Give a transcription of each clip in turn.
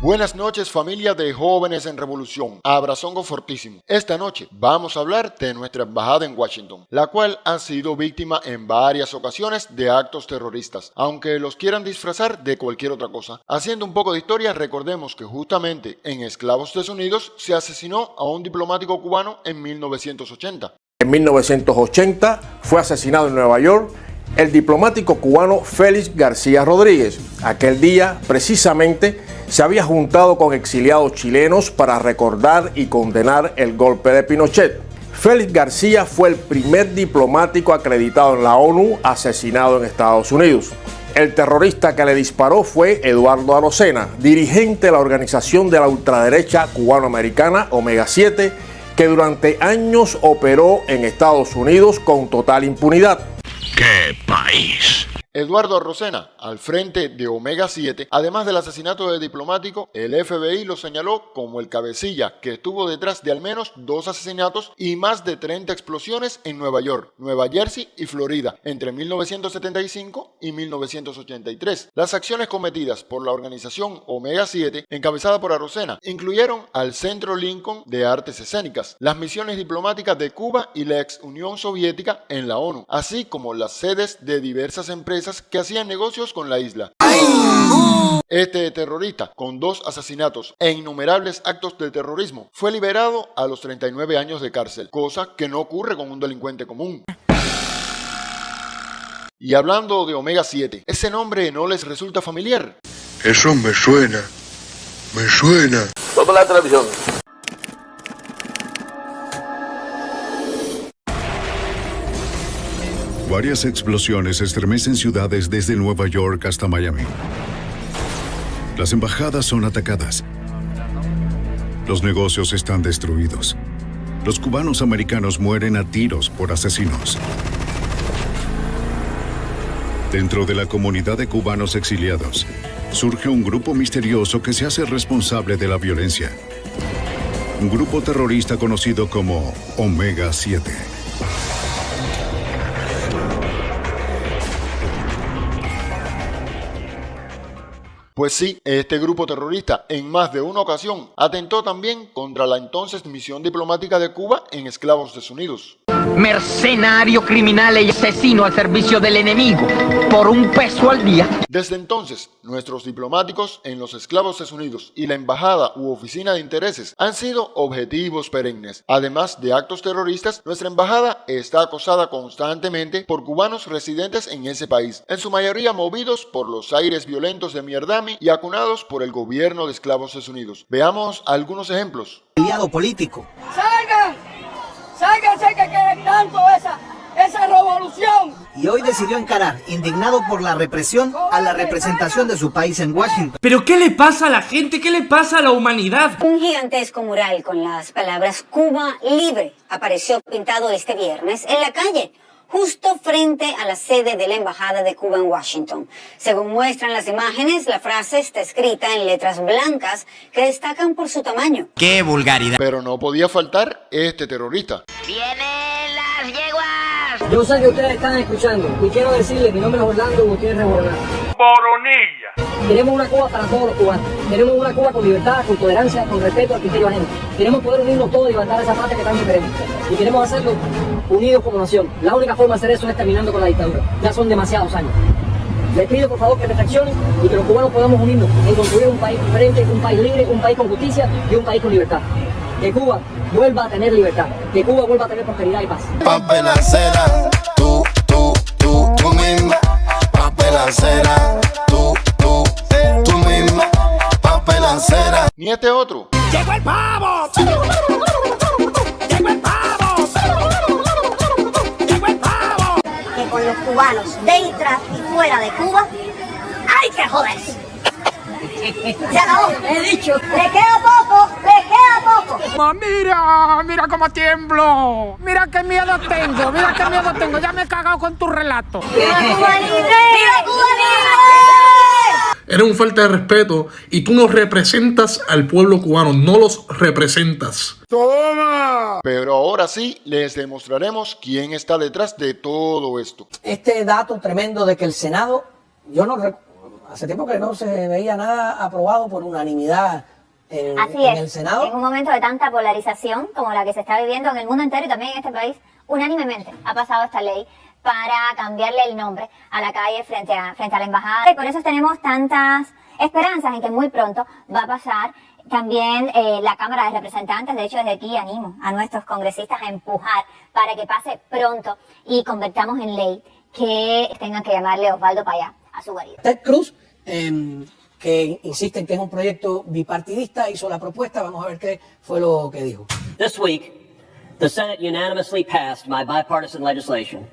Buenas noches, familia de Jóvenes en Revolución. Abrazongo fortísimo. Esta noche vamos a hablar de nuestra embajada en Washington, la cual ha sido víctima en varias ocasiones de actos terroristas, aunque los quieran disfrazar de cualquier otra cosa. Haciendo un poco de historia, recordemos que justamente en Esclavos Desunidos se asesinó a un diplomático cubano en 1980. En 1980 fue asesinado en Nueva York el diplomático cubano Félix García Rodríguez. Aquel día, precisamente, se había juntado con exiliados chilenos para recordar y condenar el golpe de Pinochet. Félix García fue el primer diplomático acreditado en la ONU asesinado en Estados Unidos. El terrorista que le disparó fue Eduardo Arocena, dirigente de la organización de la ultraderecha cubano-americana Omega 7, que durante años operó en Estados Unidos con total impunidad. ¡Qué país! Eduardo Arocena, al frente de Omega 7, además del asesinato de diplomático, el FBI lo señaló como el cabecilla que estuvo detrás de al menos 2 asesinatos y más de 30 explosiones en Nueva York, Nueva Jersey y Florida entre 1975 y 1983. Las acciones cometidas por la organización Omega 7, encabezada por Arocena, incluyeron al Centro Lincoln de Artes Escénicas, las misiones diplomáticas de Cuba y la ex Unión Soviética en la ONU, así como las sedes de diversas empresas que hacían negocios con la isla. Este terrorista, con 2 asesinatos e innumerables actos de terrorismo, fue liberado a los 39 años de cárcel, cosa que no ocurre con un delincuente común. Y hablando de Omega 7, ¿ese nombre no les resulta familiar? Eso me suena. Me suena. Toda la televisión. Varias explosiones estremecen ciudades desde Nueva York hasta Miami. Las embajadas son atacadas. Los negocios están destruidos. Los cubanos americanos mueren a tiros por asesinos. Dentro de la comunidad de cubanos exiliados, surge un grupo misterioso que se hace responsable de la violencia. Un grupo terrorista conocido como Omega 7. Pues sí, este grupo terrorista en más de una ocasión atentó también contra la entonces misión diplomática de Cuba en Esclavos Desunidos. Mercenario, criminal y asesino al servicio del enemigo, por $1 al día. Desde entonces, nuestros diplomáticos en los Esclavos Desunidos y la embajada u oficina de intereses han sido objetivos perennes. Además de actos terroristas, nuestra embajada está acosada constantemente por cubanos residentes en ese país, en su mayoría movidos por los aires violentos de Mierdami y acunados por el gobierno de Esclavos Desunidos. Veamos algunos ejemplos. Aliado político. ¡Salgan! ¡Sálganse que quieren tanto esa revolución! Y hoy decidió encarar, indignado por la represión, a la representación de su país en Washington. ¿Pero qué le pasa a la gente? ¿Qué le pasa a la humanidad? Un gigantesco mural con las palabras Cuba libre apareció pintado este viernes en la calle, justo frente a la sede de la Embajada de Cuba en Washington. Según muestran las imágenes, la frase está escrita en letras blancas que destacan por su tamaño. ¡Qué vulgaridad! Pero no podía faltar este terrorista. ¡Vienen las yeguas! Yo sé que ustedes están escuchando y quiero decirles, mi nombre es Orlando Gutiérrez Boronat. ¡Boronilla! Queremos una Cuba para todos los cubanos. Queremos una Cuba con libertad, con tolerancia, con respeto al criterio ajeno. Queremos poder unirnos todos y levantar esa patria que tanto queremos. Y queremos hacerlo unidos como nación. La única forma de hacer eso es terminando con la dictadura. Ya son demasiados años. Les pido por favor que reflexionen y que los cubanos podamos unirnos en construir un país diferente, un país libre, un país con justicia y un país con libertad. Que Cuba vuelva a tener libertad, que Cuba vuelva a tener prosperidad y paz. Papelacera, tú misma. Papelacera, tú misma. Papelacera. Ni este otro. ¡Llegó el pavo! Con los cubanos dentro y fuera de Cuba, hay que joderse. Se acabó. He dicho. Le queda poco. Mira cómo tiemblo. Mira qué miedo tengo. Ya me he cagado con tu relato. ¡Viva Cuba libre! ¡Viva Cuba libre! Eres un falta de respeto y tú no representas al pueblo cubano, no los representas. ¡Toma! Pero ahora sí les demostraremos quién está detrás de todo esto. Este dato tremendo de que el Senado, Hace tiempo que no se veía nada aprobado por unanimidad en el Senado. En un momento de tanta polarización como la que se está viviendo en el mundo entero y también en este país, unánimemente ha pasado esta ley para cambiarle el nombre a la calle frente a la embajada. Y por eso tenemos tantas esperanzas en que muy pronto va a pasar también la Cámara de Representantes. De hecho, desde aquí animo a nuestros congresistas a empujar para que pase pronto y convertamos en ley que tengan que llamarle Osvaldo Payá a su guarida. Ted Cruz, que insiste en que es un proyecto bipartidista, hizo la propuesta. Vamos a ver qué fue lo que dijo. This week, the Senate unanimously passed my bipartisan legislation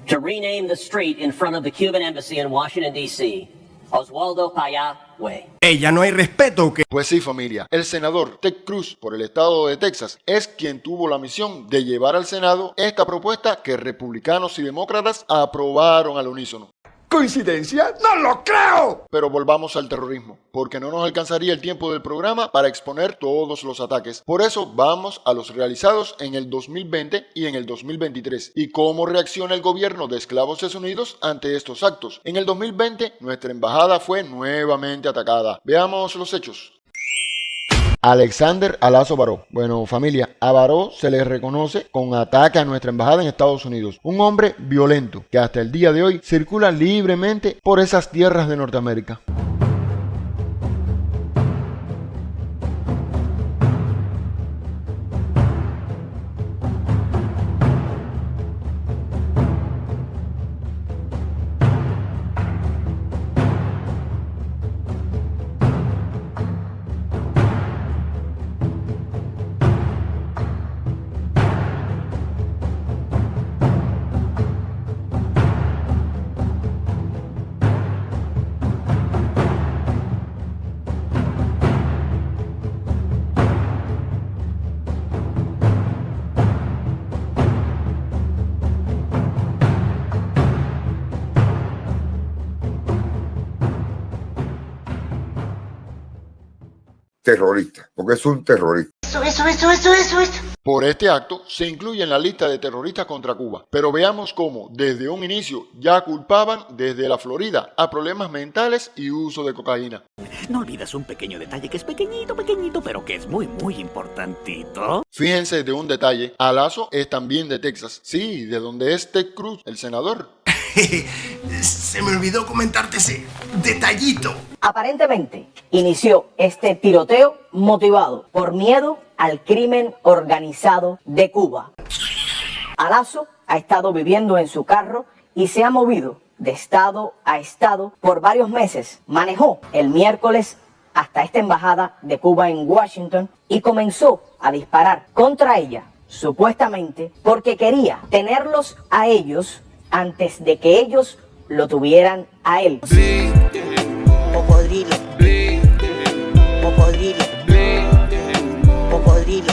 to rename the street in front of the Cuban embassy in Washington, D.C. Oswaldo Payá Way. Ya no hay respeto. Pues sí, familia. El senador Ted Cruz por el estado de Texas es quien tuvo la misión de llevar al Senado esta propuesta que republicanos y demócratas aprobaron al unísono. ¿Coincidencia? ¡No lo creo! Pero volvamos al terrorismo, porque no nos alcanzaría el tiempo del programa para exponer todos los ataques. Por eso vamos a los realizados en el 2020 y en el 2023 y cómo reacciona el gobierno de Esclavos Unidos ante estos actos. En el 2020 nuestra embajada fue nuevamente atacada. Veamos los hechos. Alexander Alazo Baró. Bueno, familia, a Baró se le reconoce con ataque a nuestra embajada en Estados Unidos. Un hombre violento que hasta el día de hoy circula libremente por esas tierras de Norteamérica. Terrorista, porque es un terrorista. Eso. Por este acto se incluye en la lista de terroristas contra Cuba. Pero veamos cómo desde un inicio ya culpaban desde la Florida a problemas mentales y uso de cocaína. No olvides un pequeño detalle que es pequeñito, pero que es muy importantito. Fíjense de un detalle, Alazo es también de Texas. Sí, de donde es Ted Cruz, el senador. Se me olvidó comentarte ese detallito. Aparentemente inició este tiroteo motivado por miedo al crimen organizado de Cuba. Alazo ha estado viviendo en su carro y se ha movido de estado a estado por varios meses. Manejó el miércoles hasta esta embajada de Cuba en Washington y comenzó a disparar contra ella, supuestamente porque quería tenerlos a ellos antes de que ellos lo tuvieran a él.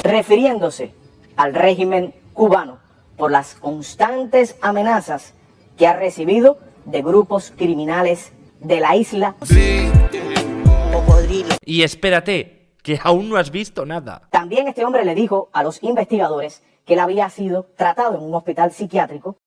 Refiriéndose al régimen cubano por las constantes amenazas que ha recibido de grupos criminales de la isla. Y espérate, que aún no has visto nada. También este hombre le dijo a los investigadores que él había sido tratado en un hospital psiquiátrico.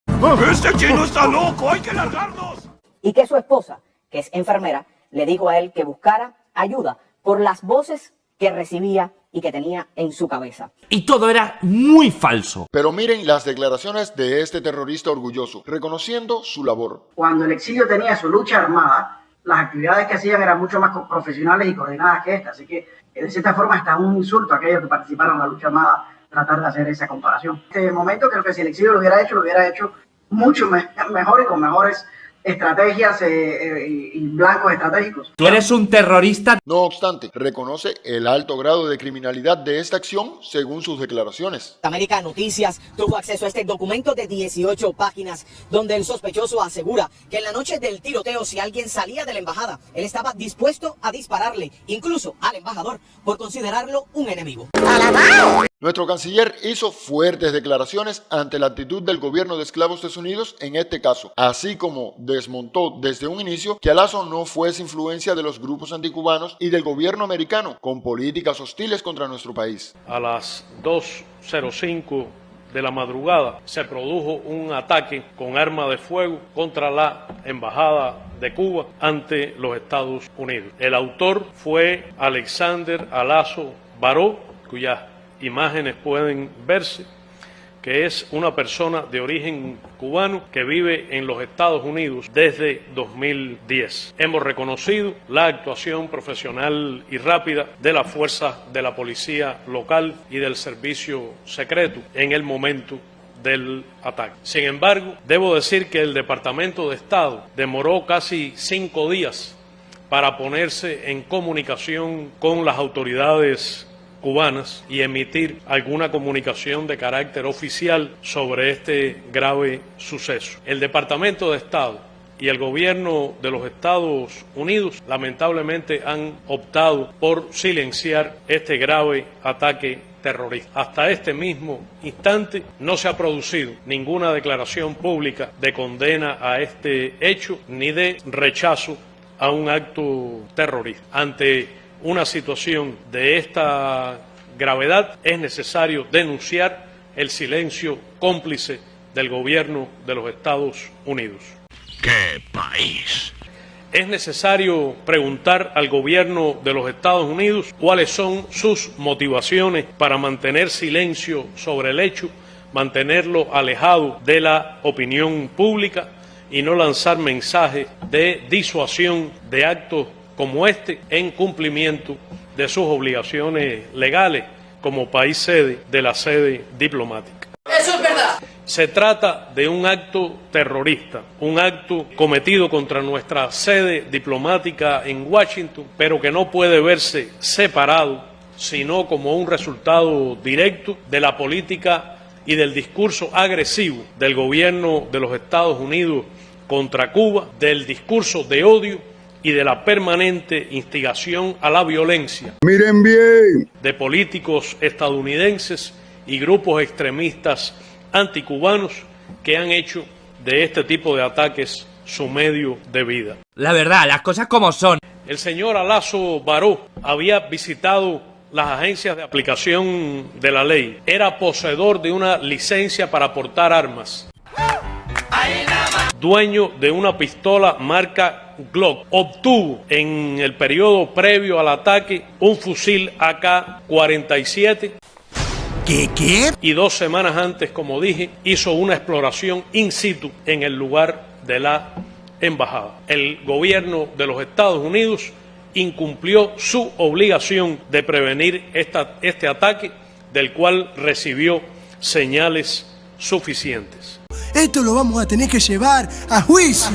¡Este chino está loco! ¡Hay que largarnos! Y que su esposa, que es enfermera, le dijo a él que buscara ayuda por las voces que recibía y que tenía en su cabeza. Y todo era muy falso. Pero miren las declaraciones de este terrorista orgulloso, reconociendo su labor. Cuando el exilio tenía su lucha armada, las actividades que hacían eran mucho más profesionales y coordinadas que esta. Así que, de cierta forma, hasta un insulto a aquellos que participaron en la lucha armada tratar de hacer esa comparación. En este momento creo que si el exilio lo hubiera hecho mucho mejor y con mejores estrategias y blancos estratégicos. Tú eres un terrorista. No obstante, reconoce el alto grado de criminalidad de esta acción según sus declaraciones. América Noticias tuvo acceso a este documento de 18 páginas donde el sospechoso asegura que en la noche del tiroteo, si alguien salía de la embajada, él estaba dispuesto a dispararle, incluso al embajador, por considerarlo un enemigo. Nuestro canciller hizo fuertes declaraciones ante la actitud del gobierno de Esclavos Unidos en este caso, así como desmontó desde un inicio que Alazo no fuese influencia de los grupos anticubanos y del gobierno americano con políticas hostiles contra nuestro país. A las 2:05 de la madrugada se produjo un ataque con arma de fuego contra la embajada de Cuba ante los Estados Unidos. El autor fue Alexander Alaso Baró, cuyas imágenes pueden verse, que es una persona de origen cubano que vive en los Estados Unidos desde 2010. Hemos reconocido la actuación profesional y rápida de las fuerzas de la policía local y del servicio secreto en el momento del ataque. Sin embargo, debo decir que el Departamento de Estado demoró casi 5 días para ponerse en comunicación con las autoridades cubanas y emitir alguna comunicación de carácter oficial sobre este grave suceso. El Departamento de Estado y el gobierno de los Estados Unidos lamentablemente han optado por silenciar este grave ataque terrorista. Hasta este mismo instante no se ha producido ninguna declaración pública de condena a este hecho ni de rechazo a un acto terrorista. Ante una situación de esta gravedad es necesario denunciar el silencio cómplice del gobierno de los Estados Unidos. ¡Qué país! Es necesario preguntar al gobierno de los Estados Unidos cuáles son sus motivaciones para mantener silencio sobre el hecho, mantenerlo alejado de la opinión pública y no lanzar mensajes de disuasión de actos como este en cumplimiento de sus obligaciones legales como país sede de la sede diplomática. Eso es verdad. Se trata de un acto terrorista, un acto cometido contra nuestra sede diplomática en Washington, pero que no puede verse separado, sino como un resultado directo de la política y del discurso agresivo del gobierno de los Estados Unidos contra Cuba, del discurso de odio y de la permanente instigación a la violencia. Miren bien. De políticos estadounidenses y grupos extremistas anticubanos que han hecho de este tipo de ataques su medio de vida. La verdad, las cosas como son. El señor Alaso Baró había visitado las agencias de aplicación de la ley. Era poseedor de una licencia para portar armas. Dueño de una pistola marca Glock. Obtuvo en el periodo previo al ataque un fusil AK-47. ¿Qué? Y 2 semanas antes, como dije, hizo una exploración in situ en el lugar de la embajada. El gobierno de los Estados Unidos incumplió su obligación de prevenir este ataque, del cual recibió señales suficientes. Esto lo vamos a tener que llevar a juicio.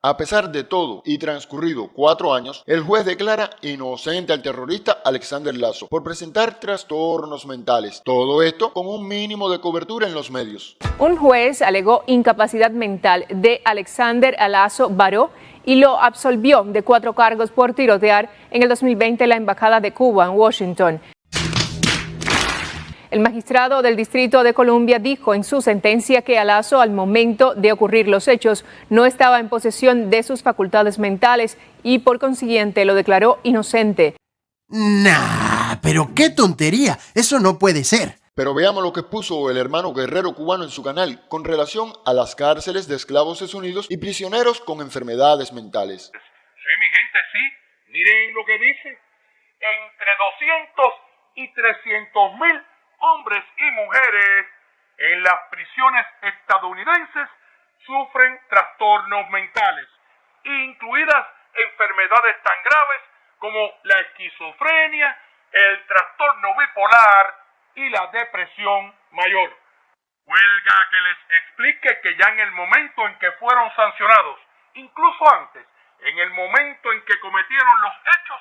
A pesar de todo y transcurrido 4 años, el juez declara inocente al terrorista Alexander Lazo por presentar trastornos mentales. Todo esto con un mínimo de cobertura en los medios. Un juez alegó incapacidad mental de Alexander Alaso Baró y lo absolvió de 4 cargos por tirotear en el 2020 la embajada de Cuba en Washington. El magistrado del Distrito de Columbia dijo en su sentencia que Alaso, al momento de ocurrir los hechos, no estaba en posesión de sus facultades mentales y por consiguiente lo declaró inocente. Nah, pero qué tontería, eso no puede ser. Pero veamos lo que puso el hermano guerrero cubano en su canal con relación a las cárceles de esclavos desunidos y prisioneros con enfermedades mentales. Sí, mi gente, sí. Miren lo que dice. Entre 200 y 300,000 hombres y mujeres en las prisiones estadounidenses sufren trastornos mentales, incluidas enfermedades tan graves como la esquizofrenia, el trastorno bipolar y la depresión mayor. Huelga que les explique que ya en el momento en que fueron sancionados, incluso antes, en el momento en que cometieron los hechos,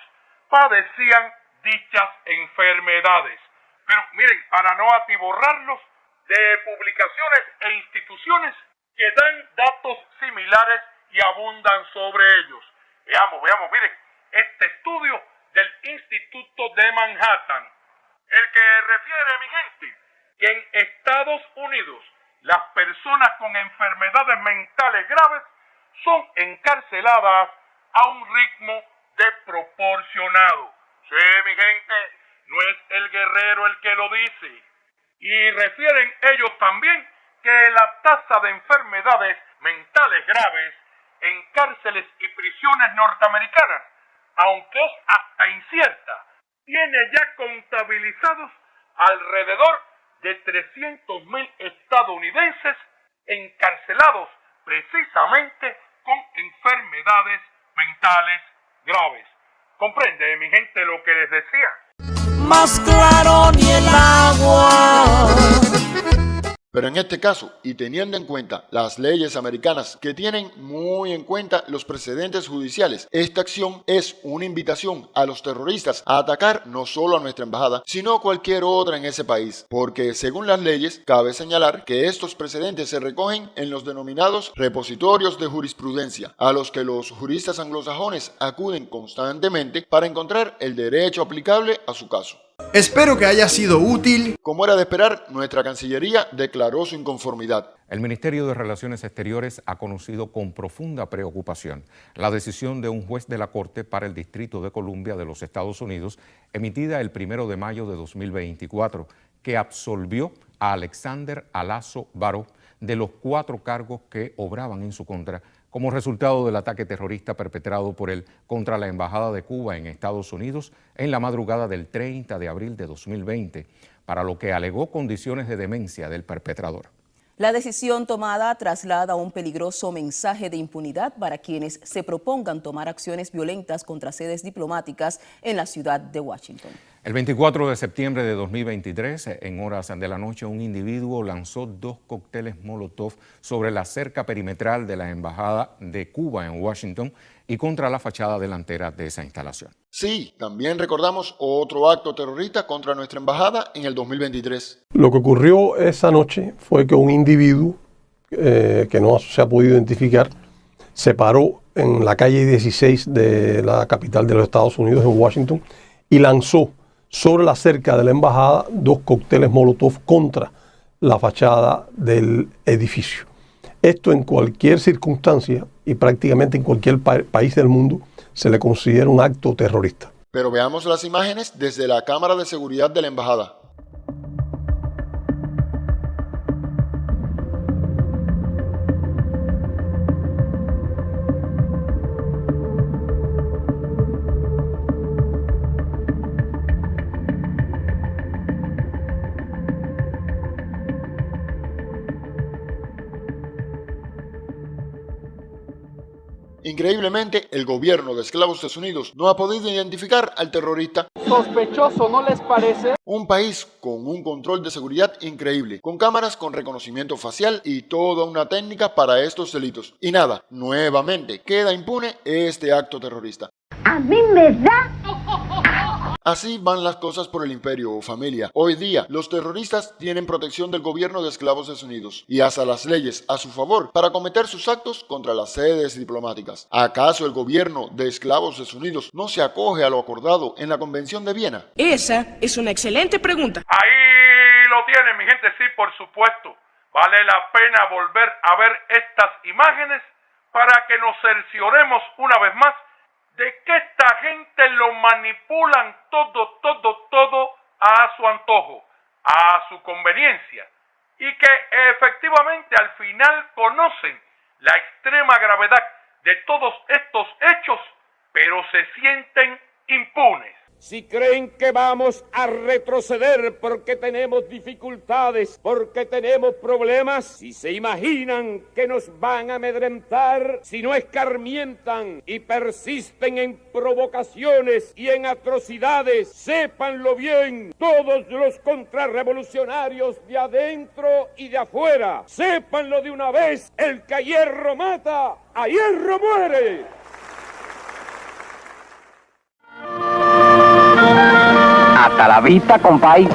padecían dichas enfermedades. Pero miren, para no atiborrarlos de publicaciones e instituciones que dan datos similares y abundan sobre ellos. Veamos, miren, este estudio del Instituto de Manhattan, el que refiere, mi gente, que en Estados Unidos las personas con enfermedades mentales graves son encarceladas a un ritmo desproporcionado. Sí, mi gente, no es el guerrero el que lo dice. Y refieren ellos también que la tasa de enfermedades mentales graves en cárceles y prisiones norteamericanas, aunque es hasta incierta, tiene ya contabilizados alrededor de 300.000 estadounidenses encarcelados precisamente con enfermedades mentales graves. ¿Comprende, mi gente, lo que les decía? Más claro ni el agua. Pero en este caso, y teniendo en cuenta las leyes americanas que tienen muy en cuenta los precedentes judiciales, esta acción es una invitación a los terroristas a atacar no solo a nuestra embajada, sino cualquier otra en ese país, porque según las leyes, cabe señalar que estos precedentes se recogen en los denominados repositorios de jurisprudencia, a los que los juristas anglosajones acuden constantemente para encontrar el derecho aplicable a su caso. Espero que haya sido útil. Como era de esperar, nuestra Cancillería declaró su inconformidad. El Ministerio de Relaciones Exteriores ha conocido con profunda preocupación la decisión de un juez de la Corte para el Distrito de Columbia de los Estados Unidos, emitida el 1 de mayo de 2024, que absolvió a Alexander Alaso Baró de los 4 cargos que obraban en su contra como resultado del ataque terrorista perpetrado por él contra la Embajada de Cuba en Estados Unidos en la madrugada del 30 de abril de 2020, para lo que alegó condiciones de demencia del perpetrador. La decisión tomada traslada un peligroso mensaje de impunidad para quienes se propongan tomar acciones violentas contra sedes diplomáticas en la ciudad de Washington. El 24 de septiembre de 2023, en horas de la noche, un individuo lanzó 2 cócteles Molotov sobre la cerca perimetral de la Embajada de Cuba en Washington y contra la fachada delantera de esa instalación. Sí, también recordamos otro acto terrorista contra nuestra embajada en el 2023. Lo que ocurrió esa noche fue que un individuo que no se ha podido identificar se paró en la calle 16 de la capital de los Estados Unidos, en Washington, y lanzó sobre la cerca de la embajada 2 cócteles Molotov contra la fachada del edificio. Esto en cualquier circunstancia y prácticamente en cualquier país del mundo se le considera un acto terrorista. Pero veamos las imágenes desde la cámara de seguridad de la embajada. Increíblemente, el gobierno de Esclavos Unidos no ha podido identificar al terrorista. Sospechoso, ¿no les parece? Un país con un control de seguridad increíble, con cámaras con reconocimiento facial y toda una técnica para estos delitos. Y nada, nuevamente queda impune este acto terrorista. A mí me da... Así van las cosas por el imperio, familia. Hoy día, los terroristas tienen protección del gobierno de Esclavos Unidos y hasta las leyes a su favor para cometer sus actos contra las sedes diplomáticas. ¿Acaso el gobierno de Esclavos Unidos no se acoge a lo acordado en la Convención de Viena? Esa es una excelente pregunta. Ahí lo tienen, mi gente, sí, por supuesto. Vale la pena volver a ver estas imágenes para que nos cercioremos una vez más de que esta gente lo manipulan todo a su antojo, a su conveniencia, y que efectivamente al final conocen la extrema gravedad de todos estos hechos, pero se sienten impunes. Si creen que vamos a retroceder porque tenemos dificultades, porque tenemos problemas, si se imaginan que nos van a amedrentar, si no escarmientan y persisten en provocaciones y en atrocidades, sépanlo bien, todos los contrarrevolucionarios de adentro y de afuera, sépanlo de una vez, el que a hierro mata, a hierro muere. Hasta la vista, compay.